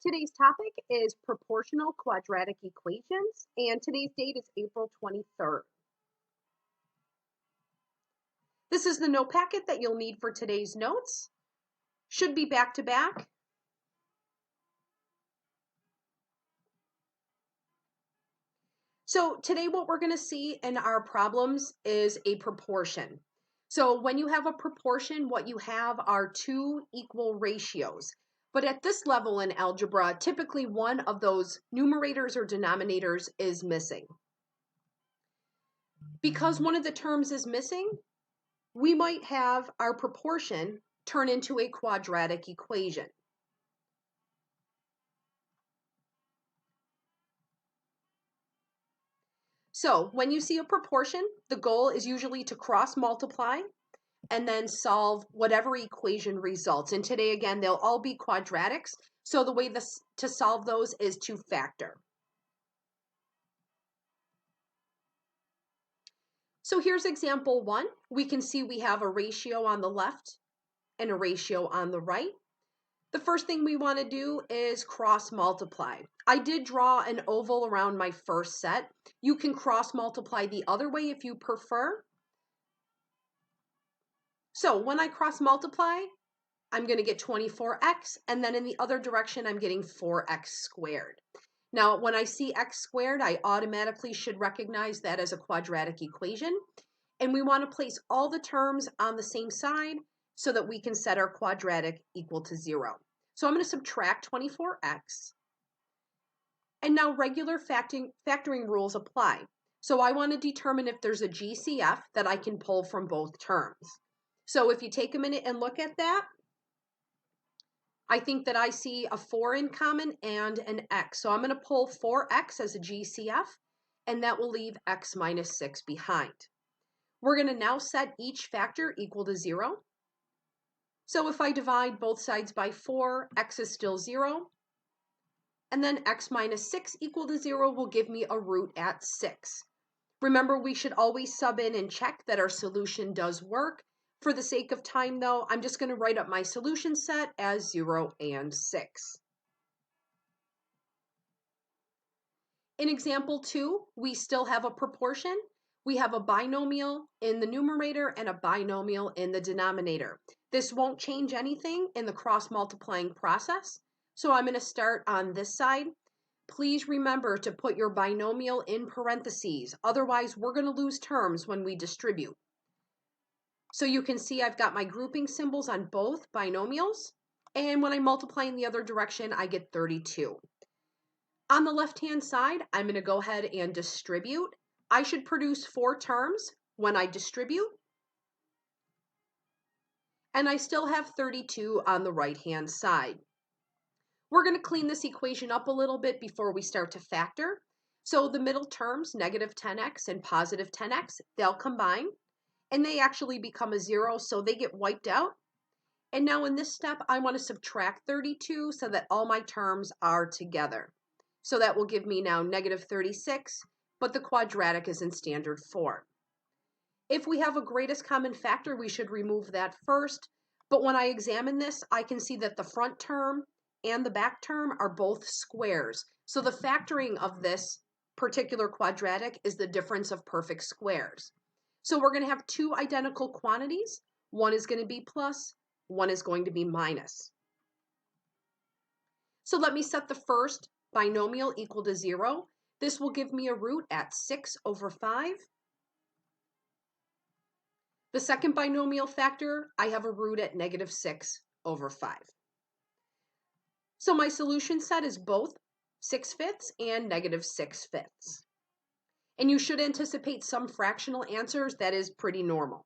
Today's topic is proportional quadratic equations, and today's date is April 23rd. This is the note packet that you'll need for today's notes. Should be back to back. So today what we're going to see in our problems is a proportion. So when you have a proportion, what you have are two equal ratios. But at this level in algebra, typically one of those numerators or denominators is missing. Because one of the terms is missing, we might have our proportion turn into a quadratic equation. So when you see a proportion, the goal is usually to cross multiply and then solve whatever equation results. And today, again, they'll all be quadratics. So the way to solve those is to factor. So here's example 1. We can see we have a ratio on the left and a ratio on the right. The first thing we want to do is cross multiply. I did draw an oval around my first set. You can cross multiply the other way if you prefer. So when I cross multiply, I'm going to get 24x, and then in the other direction, I'm getting 4x squared. Now, when I see x squared, I automatically should recognize that as a quadratic equation. And we want to place all the terms on the same side so that we can set our quadratic equal to 0. So I'm going to subtract 24x. And now regular factoring rules apply. So I want to determine if there's a GCF that I can pull from both terms. So if you take a minute and look at that, I think that I see a 4 in common and an x. So I'm going to pull 4x as a GCF, and that will leave x minus 6 behind. We're going to now set each factor equal to 0. So if I divide both sides by 4, x is still 0. And then x minus 6 equal to 0 will give me a root at 6. Remember, we should always sub in and check that our solution does work. For the sake of time, though, I'm just going to write up my solution set as 0 and 6. In example 2, we still have a proportion. We have a binomial in the numerator and a binomial in the denominator. This won't change anything in the cross-multiplying process. So I'm going to start on this side. Please remember to put your binomial in parentheses. Otherwise, we're going to lose terms when we distribute. So you can see I've got my grouping symbols on both binomials. And when I multiply in the other direction, I get 32. On the left-hand side, I'm going to go ahead and distribute. I should produce 4 terms when I distribute. And I still have 32 on the right-hand side. We're going to clean this equation up a little bit before we start to factor. So the middle terms, negative 10x and positive 10x, they'll combine. And they actually become a 0, so they get wiped out. And now in this step, I want to subtract 32 so that all my terms are together. So that will give me now negative 36, but the quadratic is in standard form. If we have a greatest common factor, we should remove that first. But when I examine this, I can see that the front term and the back term are both squares. So the factoring of this particular quadratic is the difference of perfect squares. So we're going to have 2 identical quantities. One is going to be plus, one is going to be minus. So let me set the first binomial equal to 0. This will give me a root at 6 over 5. The second binomial factor, I have a root at negative 6 over 5. So my solution set is both 6/5 and negative 6/5. And you should anticipate some fractional answers. That is pretty normal.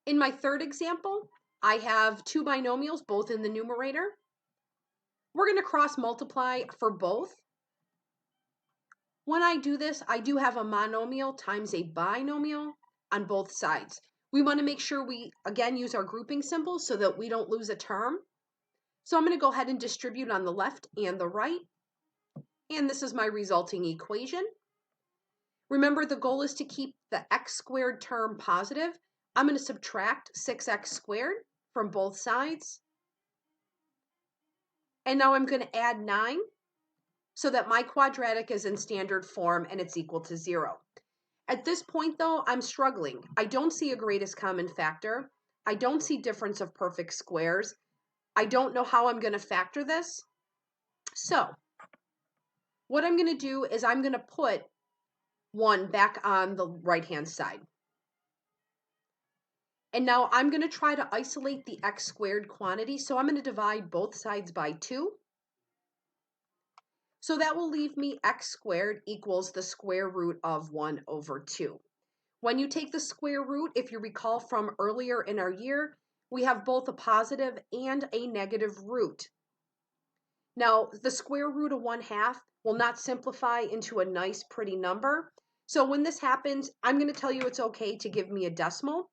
In my third example, I have 2 binomials, both in the numerator. We're going to cross multiply for both. When I do this, I do have a monomial times a binomial on both sides. We want to make sure we, again, use our grouping symbols so that we don't lose a term. So I'm going to go ahead and distribute on the left and the right. And this is my resulting equation. Remember, the goal is to keep the x squared term positive. I'm going to subtract 6x squared from both sides. And now I'm going to add 9 so that my quadratic is in standard form and it's equal to 0. At this point, though, I'm struggling. I don't see a greatest common factor. I don't see difference of perfect squares. I don't know how I'm going to factor this. So what I'm going to do is I'm going to put 1 back on the right-hand side. And now I'm going to try to isolate the x squared quantity. So I'm going to divide both sides by 2. So that will leave me x squared equals the square root of 1 over 2. When you take the square root, if you recall from earlier in our year, we have both a positive and a negative root. Now, the square root of 1/2 will not simplify into a nice, pretty number. So when this happens, I'm going to tell you it's okay to give me a decimal.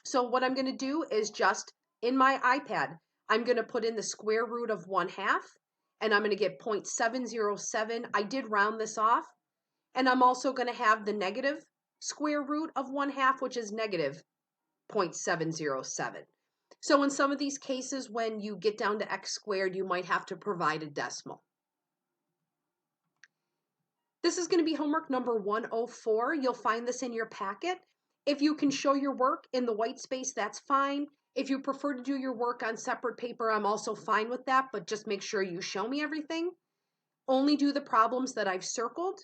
So what I'm going to do is just in my iPad, I'm going to put in the square root of 1/2, and I'm going to get 0.707. I did round this off, and I'm also going to have the negative square root of 1/2, which is negative 0.707. So in some of these cases, when you get down to x squared, you might have to provide a decimal. This is going to be homework number 104. You'll find this in your packet. If you can show your work in the white space, that's fine. If you prefer to do your work on separate paper, I'm also fine with that, but just make sure you show me everything. Only do the problems that I've circled.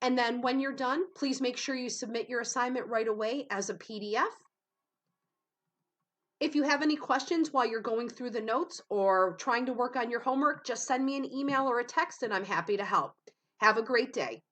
And then when you're done, please make sure you submit your assignment right away as a PDF. If you have any questions while you're going through the notes or trying to work on your homework, just send me an email or a text and I'm happy to help. Have a great day.